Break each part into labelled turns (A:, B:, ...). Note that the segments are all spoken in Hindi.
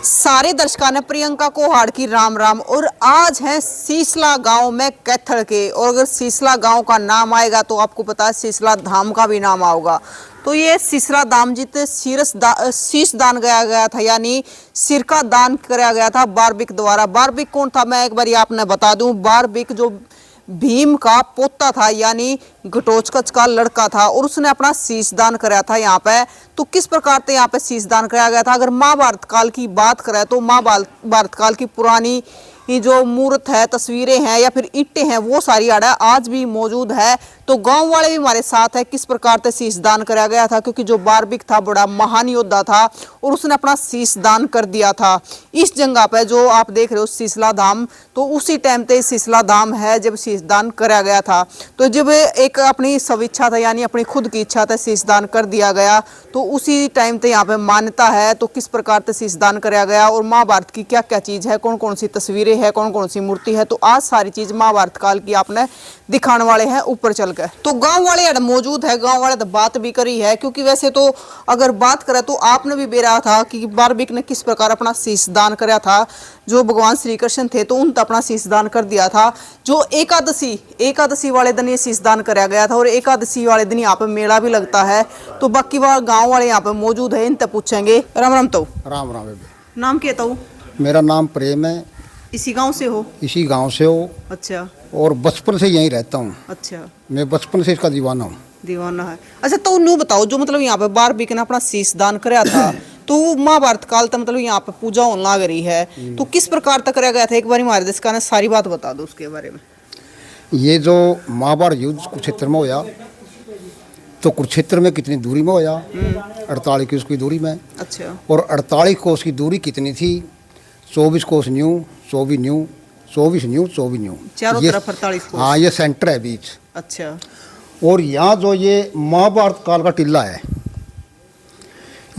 A: सारे दर्शकों ने प्रियंका कोहाड़ की राम राम। और आज है सीसला गांव में कैथल के, और अगर सीसला गांव का नाम आएगा तो आपको पता है सीसला धाम का भी नाम आएगा। तो ये सीसला धाम जित शीश दान गया था, यानी सिर का दान कराया गया था बारबिक द्वारा। बारबिक कौन था, मैं एक बार आपने बता दूं। बारबिक जो भीम का पोता था, यानी घटोत्कच का लड़का था, और उसने अपना शीश दान कराया था यहाँ पे। तो किस प्रकार से यहाँ पे शीश दान कराया गया था, अगर महाभारत काल की बात करें तो महाभारत काल की पुरानी जो मूर्त है, तस्वीरें हैं या फिर ईंटें हैं, वो सारी आड़ा आज भी मौजूद है। तो गांव वाले भी हमारे साथ है किस प्रकार से शीश दान कराया गया था, क्योंकि जो बारबिक था बड़ा महान योद्धा था और उसने अपना शीश दान कर दिया था इस जगह पे जो आप देख रहे हो सीसला धाम। तो उसी टाइम पे सीसला धाम है जब शीश दान कराया गया था। तो जब एक अपनी स्वेच्छा था, यानी अपनी खुद की इच्छा था, शीश दान कर दिया गया, तो उसी टाइम पे यहाँ पे मान्यता है। तो किस प्रकार से शीश दान कराया गया और महाभारत की क्या क्या चीज है, कौन कौन सी तस्वीरें है, कौन कौन सी मूर्ति है, तो आज सारी चीज महाभारत काल की आपने दिखाने वाले हैं ऊपर चल के। तो गांव वाले मौजूद है, गांव वाले तो बात भी करी है, क्योंकि वैसे तो अगर बात करें तो आपने भी बेरा था कि बारबिक ने किस प्रकार अपना शीश दान कराया था। जो भगवान श्री कृष्ण थे तो उन अपना शीश दान कर दिया था। जो एकादशी वाले दिन ये शीश दान कराया गया था, और एकादशी वाले दिन यहाँ पे मेला भी लगता है। तो बाकी वह गाँव वाले यहाँ पे मौजूद है, इनसे पूछेंगे। राम राम। तो
B: राम राम।
A: नाम क्या था?
B: मेरा नाम प्रेम है।
A: इसी गांव से हो?
B: इसी गांव से हो।
A: अच्छा।
B: और बचपन से यहीं रहता हूँ।
A: अच्छा।
B: मैं बचपन से इसका दीवाना हूँ।
A: दीवाना है। अच्छा, तो न्यू बताओ, जो मतलब यहाँ पे बारबिक ने अपना शीश दान कराया था तो महाभारत काल तक मतलब यहाँ पे पूजा होने लग रही है, तो किस प्रकार तक कराया गया था, एक बार हमारे देश का सारी बात बता दो उसके बारे में।
B: ये जो महाभारत युद्ध कुरुक्षेत्र में होया, तो कुरुक्षेत्र में कितनी दूरी में होया? 48 कोस की दूरी में।
A: अच्छा।
B: और 48 कोस की दूरी कितनी थी? 24 कोस न्यू, 24 न्यू, 24 न्यू, 24 न्यू,
A: चारों तरफ 48 कोस।
B: हाँ, ये सेंटर है बीच।
A: अच्छा।
B: और यहाँ जो ये महाभारत काल का टिल्ला है,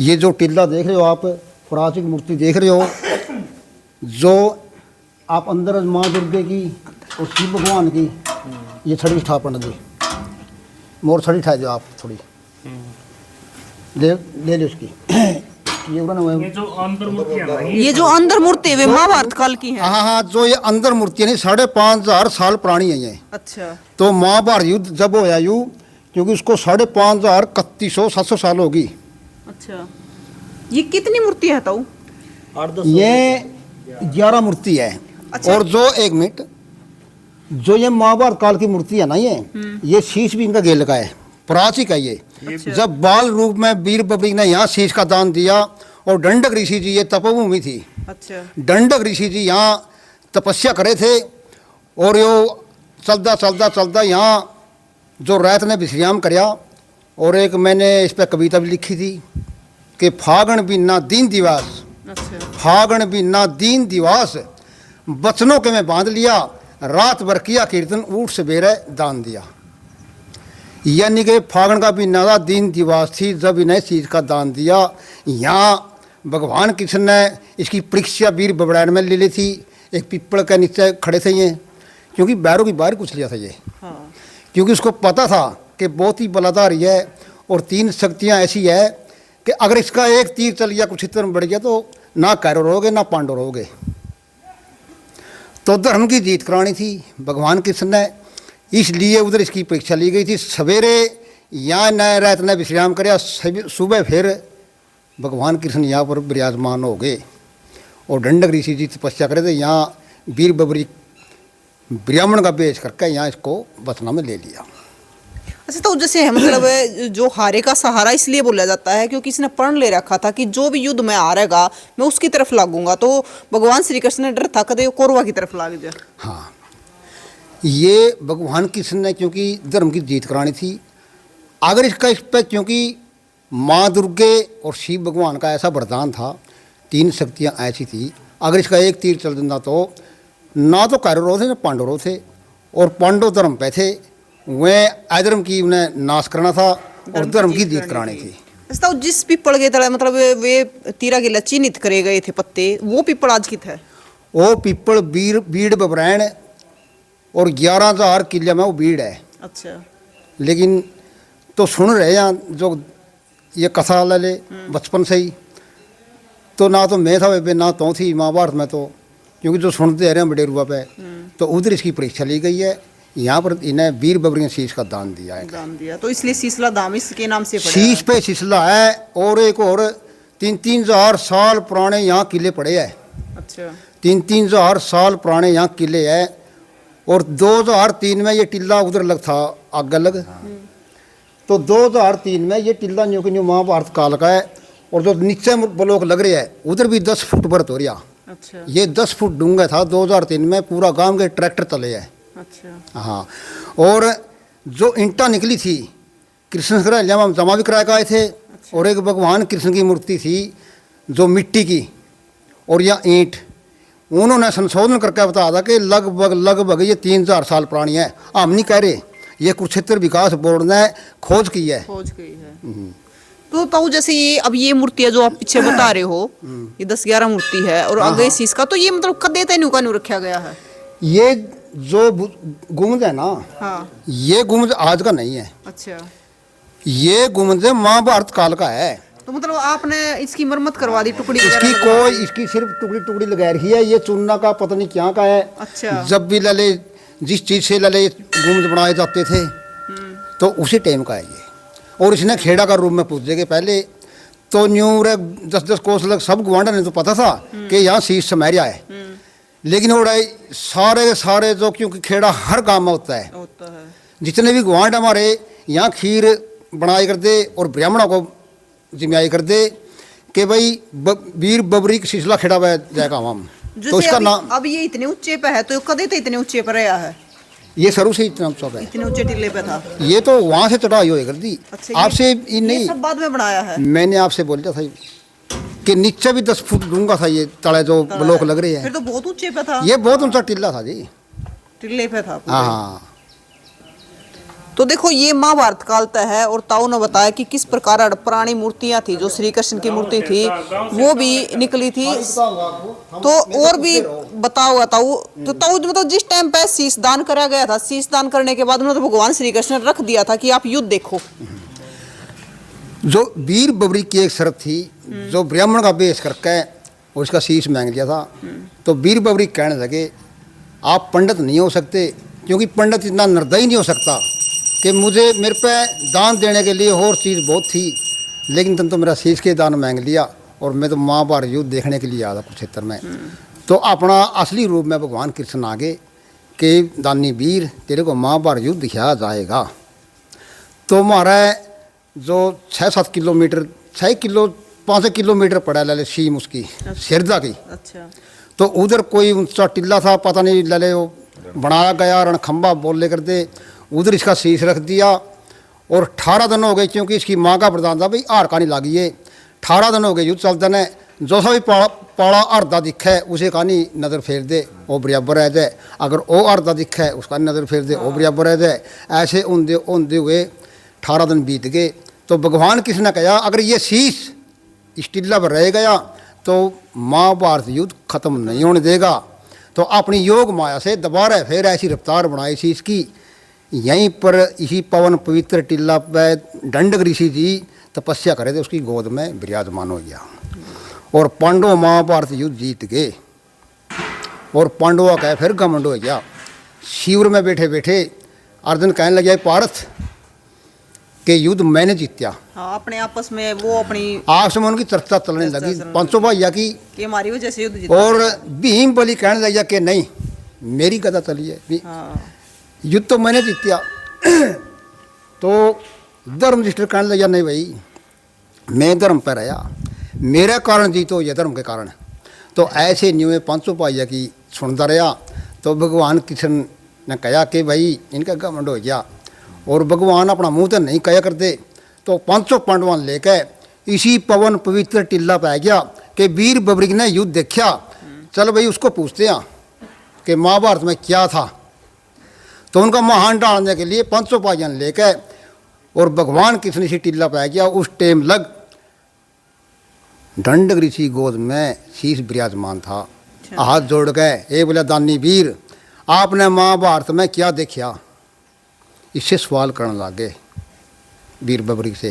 B: ये जो टिल्ला देख रहे हो आप, प्राचीन मूर्ति देख रहे हो, जो आप अंदर माँ दुर्गे की और शिव भगवान की, ये छड़ी स्थापना दी। मोर छड़ी उठा दो आप थोड़ी, ले लो इसकी।
A: ये जो अंदर मूर्ति है महाभारत काल की है?
B: हाँ हाँ, जो ये अंदर मूर्ति है 5,500 साल पुरानी है ये।
A: अच्छा।
B: तो महाभारत युद्ध जब होया यू, क्योंकि उसको 5,500 3100 साल होगी।
A: अच्छा। ये कितनी मूर्ति है ताऊ?
B: ये 11 मूर्ति है।
A: अच्छा।
B: और जो एक मिनट, जो ये महाभारत काल की मूर्ति है ना, ये शीश भी इनका गेल का है, प्राची का ये।
A: अच्छा।
B: जब बाल रूप में वीर बबरी ने यहाँ शीश का दान दिया, और दंडक ऋषि जी, ये तपोभूमि थी।
A: अच्छा।
B: दंडक ऋषि जी यहाँ तपस्या करे थे, और यो चलता यहाँ जो रात ने विश्राम कराया। और एक मैंने इस पर कविता भी लिखी थी कि फागण बिना दीन दिवास।
A: अच्छा।
B: फागण बिना दीन दिवास, बचनों के में बांध लिया, रात भर किया कीर्तन, ऊट सवेरे दान दिया। यानी कि फागण का भी नादा दीन दिवास थी जब इन्हें चीज का दान दिया। यहाँ भगवान कृष्ण ने इसकी परीक्षा वीर बबड़ैन में ले ली थी। एक पीपल के नीचे खड़े थे ये, क्योंकि बैरों की बाहर कुछ लिया था ये। हाँ। क्योंकि उसको पता था कि बहुत ही बलाधारी है, और 3 शक्तियाँ ऐसी है कि अगर इसका एक तीर चल गया कुरुक्षेत्र में बढ़ गया तो ना कौरव रहोगे ना पांडव रहोगे। तो धर्म की जीत करानी थी भगवान कृष्ण ने, इसलिए उधर इसकी परीक्षा ली गई थी। सवेरे यहाँ नए रात ने विश्राम कराया, सुबह फिर भगवान कृष्ण यहाँ पर विराजमान हो गए, और दंडक ऋषि जी तपस्या करे थे। यहाँ वीर बबरी ब्राह्मण का वेश करके यहाँ इसको बचना में ले लिया।
A: अच्छा, तो जैसे है मतलब जो हारे का सहारा इसलिए बोला जाता है क्योंकि इसने प्रण ले रखा था कि जो भी युद्ध में हारेगा मैं उसकी तरफ लागूंगा। तो भगवान श्री कृष्ण ने डर था कदे कौरवा की तरफ लाग जाए।
B: हाँ, ये भगवान कृष्ण ने क्योंकि धर्म की जीत करानी थी। अगर इसका इस पर, क्योंकि माँ दुर्गे और शिव भगवान का ऐसा वरदान था, 3 शक्तियाँ ऐसी थी, अगर इसका एक तीर चल देता तो ना तो कौरव थे ना पांडव थे। और पांडव धर्म पे थे, वह अधर्म की उन्हें नाश करना था और धर्म की जीत करानी थी।
A: तो जिस पीपल के तले मतलब वे तीरा के चिन्हित करे गए थे पत्ते, वो पीपल आज कित है?
B: वो पीपल बीड़ बबरैन, और 11,000 किले में वो बीड़ है।
A: अच्छा।
B: लेकिन तो सुन रहे हैं जो ये कथा ले ले बचपन से ही, तो ना तो मैं था वे पे ना तो थी महाभारत में, तो क्योंकि जो सुनते आ रहे हैं बड़े रूपा पे, तो उधर इसकी परीक्षा ली गई है। यहाँ पर इन्हें वीर बबरी ने शीश का दान दिया है।
A: दान दिया, तो इसलिए शीशला धाम इसके नाम से पड़ा
B: शीश
A: है।
B: पे शीशला है, और एक और 3-3 हजार साल पुराने यहाँ किले पड़े हैं।
A: अच्छा,
B: 3-3 हजार साल पुराने यहाँ किले हैं। और 2003 में ये टिल्ला उधर लग था आग लग, तो 2003 में ये टिल्ला न्यू की न्यू महाभारत काल का है। और जो नीचे ब्लॉक लग रहे हैं उधर भी 10 फुट बर्त हो रहा।
A: अच्छा,
B: ये 10 फुट डूंगा था 2003 में, पूरा गांव के ट्रैक्टर तले है।
A: अच्छा,
B: हाँ, और जो ईंटा निकली थी कृष्ण से हम जमा भी करा के आए थे। और एक भगवान कृष्ण की मूर्ति थी जो मिट्टी की, और यह ईंट उन्होंने संशोधन करके बताया था कि लगभग ये 3000 साल पुरानी है। हम नहीं कह रहे, ये कुरुक्षेत्र विकास बोर्ड ने खोज की है।
A: खोज गई है। तो ताऊ जैसे ये अब ये मूर्तियां जो आप पीछे बता रहे हो, ये 10-11 मूर्ति है और आगे शीश का, तो ये मतलब कदे तेनु का न्यू रखा गया है?
B: ये जो गुम्बद है ना,
A: हाँ,
B: ये गुम्बद आज का नहीं है।
A: अच्छा,
B: ये गुम्बद महाभारत काल का है।
A: तो मतलब आपने इसकी मरम्मत करवा दी, टुकड़ी वगैरह
B: इसकी
A: लगवा दी?
B: इसकी सिर्फ टुकड़ी टुकड़ी लगा रही है। ये चूना का पता नहीं क्या का है।
A: अच्छा,
B: जब भी लले जिस चीज से लले गुम्बद बनाए जाते थे, तो उसी टाइम का है ये। और इसने खेड़ा का रूप में पूछेगे पहले तो न्यू रे 10-10 कोस लग सब गुआंडा ने तो पता था कि यहाँ शीश समैरिया है। लेकिन वो सारे के सारे जो, क्योंकि खेड़ा हर गांव में होता है, जितने भी गुआंड हमारे यहाँ खीर बनाए कर दे और ब्राह्मणों को जिम्मेदारी कर दे कि भाई वीर बबरी शीशला खेड़ा में जाएगा हम। तो इसका नाम
A: अब ये इतने ऊंचे पे है, तो कदे तो इतने ऊंचे पर रहा है?
B: ये शुरू से इतना ऊंचा है।
A: इतने ऊंचे टिल्ले पे था?
B: ये तो वहां से चढ़ाई हुई कर दी।
A: अच्छा,
B: आपसे
A: ये
B: नहीं,
A: सब बाद में बनाया है?
B: मैंने आपसे बोला था कि नीचे भी 10 फुट डूंगा था ये तले जो ब्लॉक लग रहे
A: फिर
B: हैं।
A: तो बहुत ऊंचे पे था।
B: ये बहुत ऊंचा टिल्ला था जी।
A: टिल्ले पे था पूरे।
B: हाँ,
A: तो देखो ये महाभारत काल तक है, और ताऊ ने बताया कि किस प्रकार पुरानी मूर्तियां थी, जो श्री कृष्ण की मूर्ति थी वो भी निकली थी। तो और भी बताओ ताऊ, तो ताऊ मतलब जिस टाइम पे शीश दान करा गया था, शीश दान करने के बाद उन्होंने तो भगवान श्री कृष्ण ने रख दिया था कि आप युद्ध देखो।
B: जो वीर बबरी की एक शर्त थी, जो ब्राह्मण का बेस करके उसका शीश मांग लिया था, तो वीर बबरी कहने लगे आप पंडित नहीं हो सकते, क्योंकि पंडित इतना निर्दयी नहीं हो सकता कि मुझे मेरे पे दान देने के लिए और चीज़ बहुत थी, लेकिन तुम तो मेरा शीश के दान मांग लिया, और मैं तो महाभारत युद्ध देखने के लिए आया था कुरुक्षेत्र में। तो अपना असली रूप में भगवान कृष्ण आगे कि दानी वीर तेरे को महाभारत युद्ध दिखाया जाएगा। तो हमारा जो 6-7 किलोमीटर 5 किलोमीटर पड़ा लले सीम उसकी सिरदा की।
A: अच्छा,
B: तो उधर कोई ऊंचा टिल्ला था, पता नहीं लले वो बनाया गया रणखंबा बोल ले कर दे, उधर इसका शीश रख दिया। और 18 दिन हो गए, क्योंकि इसकी माँ का प्रधान था भाई हार का नहीं लागी है। 18 दिन हो गए युद्ध चलते ने, जो सा भी पाड़ा अर्धा दिखे उसे कहानी नज़र फेर दे वो बराबर रह जाए, अगर वो अर्धा दिखे उसका नज़र फेर दे वो बराबर रह जाए। ऐसे उनदे हुए 18 दिन बीत गए। तो भगवान कृष्ण ने कहा अगर ये शीश इस टिल्ला पर रह गया तो महाभारत युद्ध खत्म नहीं होने देगा। तो अपनी योग माया से दोबारा फिर ऐसी रफ्तार बनाई शीश की। यहीं पर इसी पवन पवित्र टिल्ला पर दंडक ऋषि जी तपस्या करे थे, उसकी गोद में विराजमान हो गया और पांडव महाभारत युद्ध जीत गए। और पांडवों का फिर घमंड हो गया। शिविर में बैठे बैठे अर्जुन कहने लगे पार्थ के युद्ध मैंने जीत्या।
A: हाँ, अपने आपस में वो अपनी
B: आपस में उनकी चर्चा चलने लगी 500 भैया की,
A: कि हमारी वजह से युद्ध जीता।
B: और भीम बलि कहने लगा कि नहीं मेरी गदा चली है,
A: हाँ,
B: युद्ध तो मैंने जीत्या। तो धर्मनिष्ठ कहने लगा नहीं भाई मैं धर्म पर रहा, मेरे कारण जीतो ये धर्म के कारण। तो ऐसे न्यू 500 भैया की सुनता रहा। तो भगवान कृष्ण ने कहा कि भाई इनका घमंड हो गया, और भगवान अपना मुंह तो नहीं कहा करते। तो 500 पांडवां लेकर इसी पवन पवित्र टिल्ला पे आ गया कि वीर बबरी ने युद्ध देखा, चल भाई उसको पूछते हैं कि महाभारत में क्या था। तो उनका महान डालने के लिए 500 भाइयों लेकर और भगवान कृष्ण इसी टिल्ला पे आ गया। उस टाइम लग दंडक ऋषि गोद में शीश विराजमान था, हाथ जोड़ गए, ए बोला दानी वीर आपने महाभारत में क्या देखा। इससे सवाल करने लगे वीर बबरी से।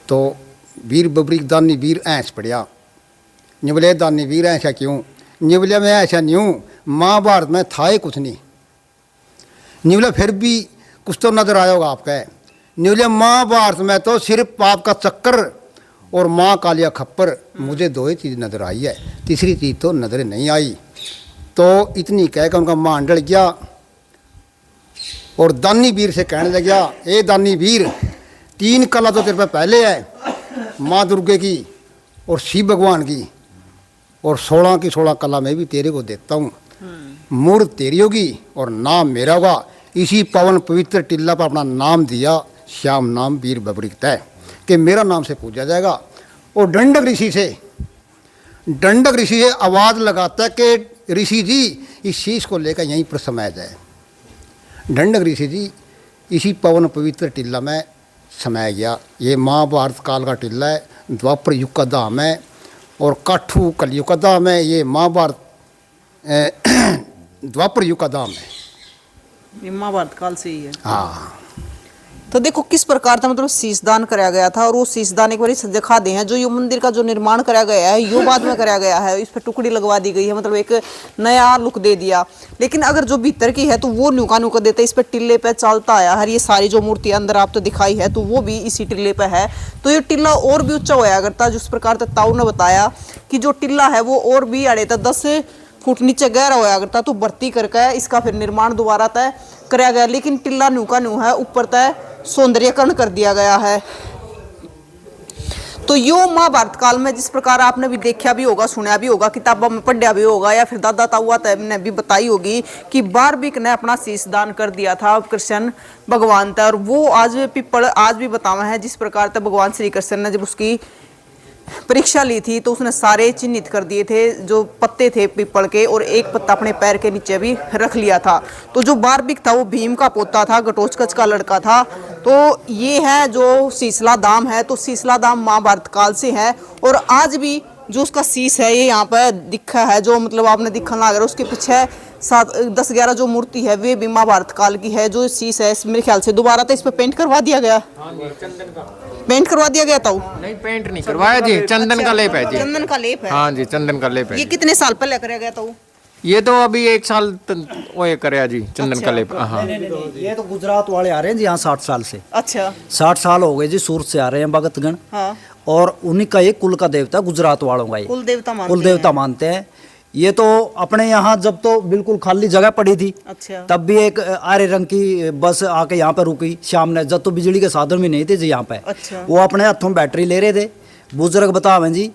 B: तो वीर बबरी दानी वीर ऐस पढ़िया, निवले दानी वीर ऐसा क्यों, निवले में ऐसा न्यूँ, महाभारत में था ही कुछ नहीं। निवले फिर भी कुछ तो नजर आया होगा आपका। निवले महाभारत में तो सिर्फ पाप का चक्कर और माँ कालिया खप्पर, मुझे दो ही चीज़ नजर आई है, तीसरी चीज़ तो नजर नहीं आई। तो इतनी कह कर उनका मान डर गया और दानी वीर से कहने लग गया, ए दानी वीर, 3 कला तो तेरे पे पहले है, माँ दुर्गे की और शिव भगवान की, और 16 की 16 कला मैं भी तेरे को देता हूँ। मूर्त तेरी होगी और नाम मेरा होगा। इसी पवन पवित्र टिल्ला पर अपना नाम दिया, श्याम नाम वीर बबरी तय, कि मेरा नाम से पूजा जाएगा। और दंडक ऋषि से आवाज़ लगाता है कि ऋषि जी इस शीश को लेकर यहीं पर समाया जाए। दंडक ऋषि जी इसी पवन पवित्र टिल्ला में समाया गया। ये महाभारत काल का टिल्ला है, द्वापर युग का धाम है और काठू कलयुग का धाम है। ये महाभारत द्वापर युग का धाम है,
A: ये महाभारत काल से ही है।
B: हाँ।
A: तो देखो किस प्रकार था, मतलब शीशदान कराया गया था, और वो शीशदान एक बार दिखा दे हैं। जो ये मंदिर का जो निर्माण कराया गया है, यो बाद में कराया गया है, इस पर टुकड़ी लगवा दी गई है, मतलब एक नया लुक दे दिया। लेकिन अगर जो भीतर की है तो वो नुका देता है, इस पर टिल्ले पे चलता आया है। ये सारी जो मूर्ति अंदर आप तो दिखाई है तो वो भी इसी टिल्ले पे है। तो ये टिल्ला और भी ऊंचा होया करता, जिस प्रकार ताऊ ने बताया कि जो टिल्ला है वो और भी अड़े था 10 फुट नीचे गहरा होया करता। तो भर्ती करके इसका फिर निर्माण दोबारा तय कराया गया। लेकिन टिल्ला न्यू है, ऊपर तय सौंदर्यकरण कर दिया गया है। तो यो महाभारत काल में जिस प्रकार आपने भी देखा भी होगा, सुना भी होगा, किताबों में पढ़ा भी होगा, या फिर दादा ताऊआ ने भी बताई होगी कि बारबिक ने अपना शीश दान कर दिया था कृष्ण भगवान तक। और वो आज पीपल आज भी बतावा है, जिस प्रकार तक भगवान श्री कृष्ण ने जब उसकी परीक्षा ली थी तो उसने सारे चिन्हित कर दिए थे जो पत्ते थे पीपल के, और एक पत्ता अपने पैर के नीचे भी रख लिया था। तो जो बारबिक था वो भीम का पोता था, घटोत्कच का लड़का था। तो ये है जो शीशला धाम है। तो शीशला धाम महाभारत काल से है, और आज भी जो उसका शीश है ये यहाँ पर दिखा है, जो मतलब आपने दिखा लग रहा है। उसके पीछे 10-11 जो मूर्ति है वे भी महाभारत काल की है। जो शीश है मेरे ख्याल से दोबारा तो इस पर पेंट करवा दिया गया, पेंट करवा दिया गया था।
C: नहीं, पेंट नहीं करवाया जी, चंदन का लेप है जी।
A: चंदन का लेप है,
C: हाँ जी, चंदन का लेप है।
A: ये कितने साल पहले कराया गया था?
C: ये तो अभी 1 साल वो ये कराया जी, चंदन का लेप। हाँ,
D: ये तो गुजरात वाले आ रहे हैं जी यहाँ 60 साल से।
A: अच्छा,
D: 60 साल हो गए जी, सूरत से आ रहे हैं भगतगण।
A: हाँ।
D: और उन्हीं का एक कुल का देवता गुजरात वालों का,
A: कुल
D: देवता मानते हैं। ये तो अपने यहाँ जब तो बिल्कुल खाली जगह पड़ी थी,
A: अच्छा,
D: तब भी एक आरे रंग की बस आके यहाँ पे रुकी शाम ने, जब तो बिजली के साधन भी नहीं थे जी यहाँ पे।
A: अच्छा।
D: वो अपने हाथों में बैटरी ले रहे थे, बुजुर्ग बतावे जी,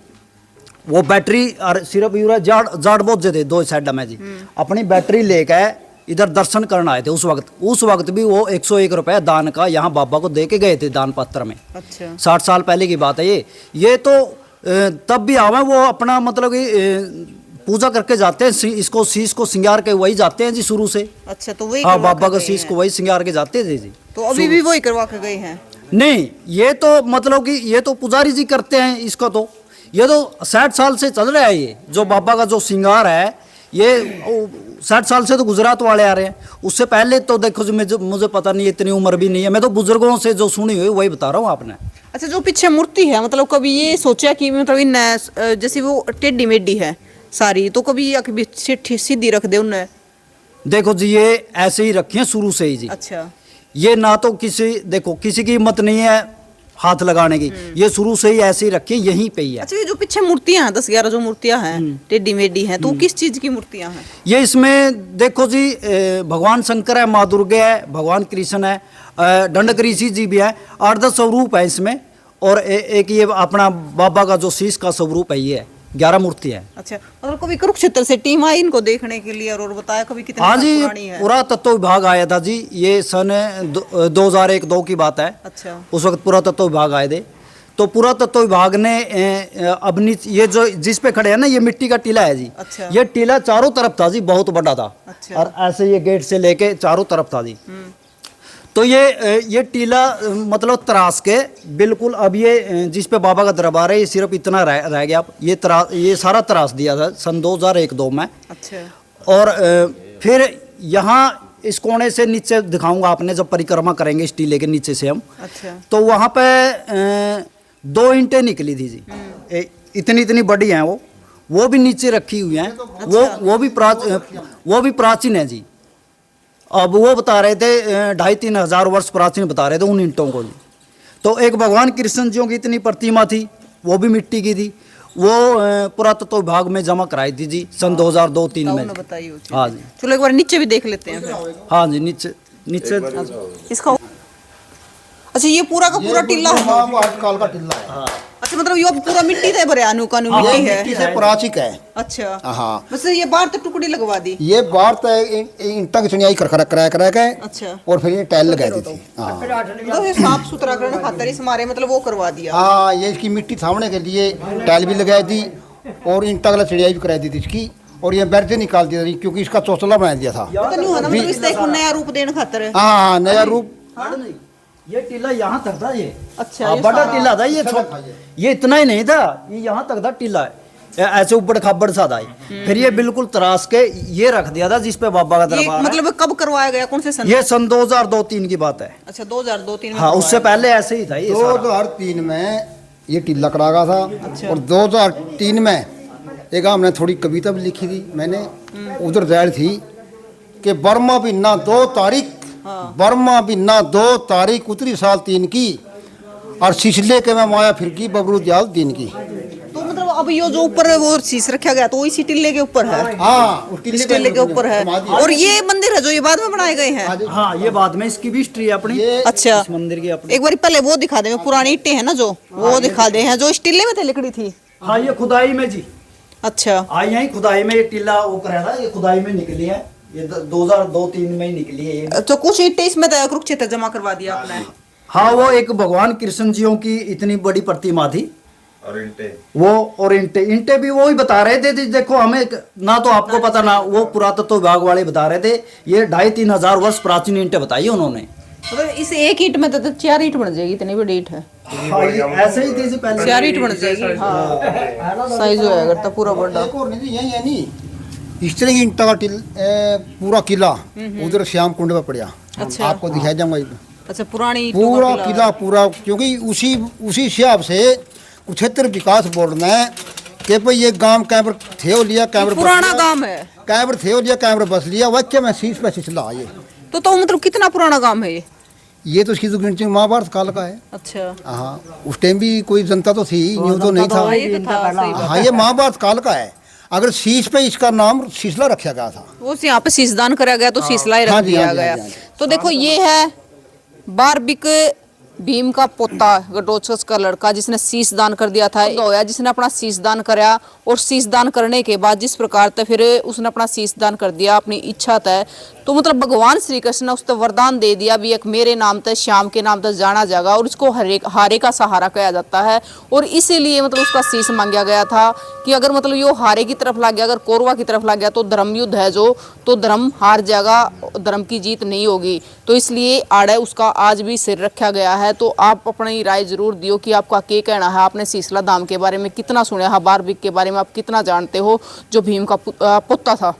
D: वो बैटरी और सिर्फ यूरा जाड़ बोझे थे 2 साइड में जी, अपनी बैटरी लेके इधर दर्शन करने आए थे। उस वक्त भी वो 101 रुपये दान का यहाँ बाबा को दे के गए थे दान पत्र में।
A: अच्छा,
D: 60 साल पहले की बात है ये तो तब भी आवे वो अपना मतलब कि पूजा करके जाते हैं, इसको शीश को सिंगार के वही जाते हैं जी शुरू से।
A: अच्छा, तो वही
D: हाँ, बाबा का शीश को वही सिंगार के जाते थे जी।
A: तो अभी भी वही करवा के गए हैं?
D: नहीं, ये तो मतलब कि ये तो पुजारी जी करते हैं इसको। तो ये तो 60 साल से चल रहा है। ये जो बाबा का जो सिंगार है ये 60 साल से तो गुजरात वाले आ रहे हैं। उससे पहले तो देखो जो मुझे पता नहीं, इतनी उम्र भी नहीं है, मैं तो बुजुर्गों से जो सुनी हुई वही बता रहा हूँ आपने।
A: अच्छा, जो पीछे मूर्ति है, मतलब कभी ये सोचा कि मतलब इन जैसे वो टेढ़ी मेढ़ी है सारी, तो कभी सीधी रख दे उन्हें?
D: देखो जी, ये ऐसे ही रखी है शुरू से ही जी।
A: अच्छा,
D: ये ना तो किसी की हिम्मत नहीं है हाथ लगाने की, ये शुरू से ही ऐसे ही रखी है, यहीं पे ही है।
A: अच्छा, ये जो पीछे मूर्तियां हैं 10-11 जो मूर्तियां हैं टेढ़ी मेढ़ी हैं, तो किस चीज की मूर्तियां हैं?
D: ये इसमें देखो जी, भगवान शंकर है, माँ दुर्गे है, भगवान कृष्ण है, दंडक ऋषि जी भी है, 8-10 स्वरूप है इसमें। और एक ये अपना बाबा का जो शीश का स्वरूप है, ये 11 मूर्ति है।
A: अच्छा, मतलब कभी कुरुक्षेत्र से टीम आई इनको देखने के लिए, और बताया कभी कितनी
D: हाँ जी,
A: पुरानी है?
D: पुरातत्व विभाग आया था जी, ये सन 2001-2 की बात है।
A: अच्छा,
D: उस वक्त पुरातत्व विभाग आए थे। तो पुरातत्व विभाग ने अपनी ये जो जिस पे खड़े हैं ना, ये मिट्टी का टीला है जी।
A: अच्छा।
D: ये टीला चारों तरफ था जी, बहुत बड़ा था।
A: अच्छा।
D: और ऐसे ये गेट से लेके चारों तरफ था जी। तो ये टीला मतलब तराश के बिल्कुल, अब ये जिस पे बाबा का दरबार है ये सिर्फ इतना रह गया। ये सारा तराश दिया था सन 2001-2 में।
A: अच्छा।
D: और फिर यहाँ इस कोने से नीचे दिखाऊंगा आपने, जब परिक्रमा करेंगे इस टीले के नीचे से हम।
A: अच्छा।
D: तो वहाँ पे 2 ईंटें निकली थी जी। इतनी इतनी बड़ी हैं वो भी नीचे रखी हुई हैं। वो भी प्राचीन है जी। अब वो बता रहे थे 2,500-3 हजार वर्ष प्राचीन बता रहे थे उन ईंटों को जी। तो एक भगवान कृष्ण जी की इतनी प्रतिमा थी, वो भी मिट्टी की थी। वो पुरातत्व विभाग में जमा कराई थी जी सन 2002-3 में।
A: बताइए।
D: हाँ जी।
A: चलो एक बार नीचे भी देख लेते हैं फिर।
D: हाँ जी, नीचे
A: इसका अच्छा ये पूरा का पूरा टिल्ला है।
B: महाभारत काल का टिल्ला है।
A: अच्छा मतलब ये पूरा मिट्टी से भरे अनुकानु
B: ये
A: मिट्टी
B: मिट्टी
A: है।
B: से प्राचीन है।
A: अच्छा
B: हाँ,
A: बस ये बाहर तो टुकड़ी लगवा दी।
B: ये बाहर तक ईंटा की चुनियाई करा के
A: अच्छा
B: और फिर ये टाइल लगा दी थी। हाँ
A: मतलब ये साफ सुथरा करने खातर इस मारे मतलब वो करवा दिया।
B: हाँ, ये इसकी मिट्टी थामने के लिए टाइल भी लगाई दी और ईंटा वाला चिड़िया भी कराई दी थी इसकी, और ये बैठ निकाल दिया था क्योंकि इसका चौचला बना दिया था।
A: पता नहीं है ना मतलब इसका एक नया रूप देने खातर है।
B: हाँ, नया रूप।
D: ये टिल्ला यहाँ तक था ये।
A: अच्छा ये
D: बड़ा टिल्ला था ये इतना ही नहीं था, ये यहाँ तक था टिल्ला। ऐसे ऊपर खाबड़ सा था। फिर ये बिल्कुल तराश के ये रख दिया था जिस पे बाबा का
A: ये
D: दरबार
A: मतलब कब करवाया गया, कौन से सन?
D: ये सन 2002-3 की बात है।
A: अच्छा 2002-3 में।
D: हाँ, उससे पहले ऐसे ही था ये सारा।
B: 2003 में ये टिल्ला करा गया था। और 2003 में एक हमने थोड़ी कविता भी लिखी थी मैंने, उधर जाहिर थी कि बर्मा बिन्ना 2 तारीख, बर्मा बिन्ना 2 तारीख उतरी साल 3 की, और सिसले के में माया फिर की बबरू दयाल दिन की।
A: तो मतलब अब ये जो ऊपर वो शीश रखा गया तो वो इसी टिल्ले के ऊपर है।
B: हाँ, उस
A: इस टिल्ले के ऊपर है। और ये मंदिर है जो ये बाद में बनाए गए हैं।
D: हाँ, ये बाद में इसकी भी हिस्ट्री है अपनी।
A: अच्छा
D: इस मंदिर की अपनी।
A: एक बार पहले वो दिखा दे, पुरानी ईंटें हैं ना जो वो दिखा दे हैं जो इस टिल्ले में थे लकड़ी थी।
D: हाँ, ये खुदाई में जी।
A: अच्छा
D: यही खुदाई में ये टिल्ला वो करा था, ये खुदाई में निकली है। ये 2002-3 में ही निकली है ये।
A: तो कुछ ईंटें इसमें कुरुक्षेत्र जमा करवा दिया आपने।
D: हाँ, वो एक भगवान कृष्ण जियों की इतनी बड़ी प्रतिमा थी। और इंटे भी वो ही बता रहे थे। देखो हमें ना तो आपको पता ना वो पुरातत्व विभाग वाले बता रहे थे। ये 2,500-3 हजार वर्ष प्राचीन ईंटें बताई उन्होंने।
A: मतलब इस एक ईंट में तो 4 ईंट बन जाएगी, इतनी बड़ी ईंट है।
D: हाँ, ये ऐसे ही थी पहले।
A: 4 ईंट बन जाएगी। हाँ साइज हो जाएगा तो पूरा बड़ा।
B: एक और नहीं यही है नहीं, इस तरह की ईंटा का पूरा किला उधर श्याम कुंड में पड़ा।
A: अच्छा
B: आपको दिखाया जाऊंगा।
A: अच्छा पुरानी
B: पूरा किला पूरा, क्योंकि उसी हिसाब से कुरुक्षेत्र विकास बोर्ड ने कि भाई ये गांव कैमर थे हो लिया, कैमर
A: पुराना गांव है,
B: कैमर थे हो लिया, कैमर बस लिया, वाक्य में शीश पे सिसला ये।
A: तो मतलब कितना पुराना गांव है
B: ये तो इसकी तो गिनती महाभारत काल का है।
A: अच्छा
B: हाँ, उस टाइम भी कोई जनता तो थी, न्यू तो नहीं था। हाँ, ये महाभारत काल का है। अगर शीश पे इसका नाम शीशला रखा गया था,
A: वो यहाँ पे शीशदान करा गया तो शीशला ही रख दिया गया। तो देखो ये है बारबिक भीम का पोता गडोचस का लड़का जिसने शीश दान कर दिया था, होया जिसने अपना शीश दान कराया। और शीश दान करने के बाद जिस प्रकार से फिर उसने अपना शीश दान कर दिया, अपनी इच्छा तय, तो मतलब भगवान श्री कृष्ण ने उसको वरदान दे दिया भी एक मेरे नाम तक श्याम के नाम तक जाना जाएगा। और उसको हारे का सहारा कहा जाता है। और इसीलिए मतलब उसका शीश मांगा गया था कि अगर मतलब ये हारे की तरफ लग गया, अगर कौरवा की तरफ लग गया तो धर्म युद्ध है जो, तो धर्म हार जाएगा, धर्म की जीत नहीं होगी। तो इसलिए आड़े उसका आज भी सिर रखा गया है। तो आप अपनी राय जरूर दियो कि आपका क्या कहना है। आपने शीशला धाम के बारे में कितना सुना है, बारबिक के बारे में आप कितना जानते हो जो भीम का पोता था,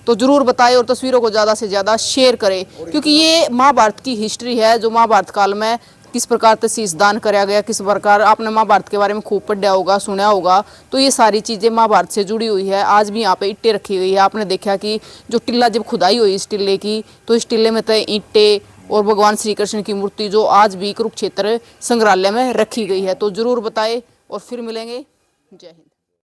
A: तो जरूर बताएं। और तस्वीरों को ज़्यादा से ज़्यादा शेयर करें, क्योंकि ये महाभारत की हिस्ट्री है जो महाभारत काल में किस प्रकार से शीश दान कराया गया, किस प्रकार आपने महाभारत के बारे में खूब पढ़ा होगा, सुना होगा। तो ये सारी चीज़ें महाभारत से जुड़ी हुई है। आज भी यहाँ पे ईंटें रखी गई है। आपने देखा कि जो टिल्ला जब खुदाई हुई इस टिल्ले की, तो इस टिल्ले में तो ईंटें और भगवान श्री कृष्ण की मूर्ति जो आज भी कुरुक्षेत्र संग्रहालय में रखी गई है। तो जरूर बताएं और फिर मिलेंगे। जय हिंद।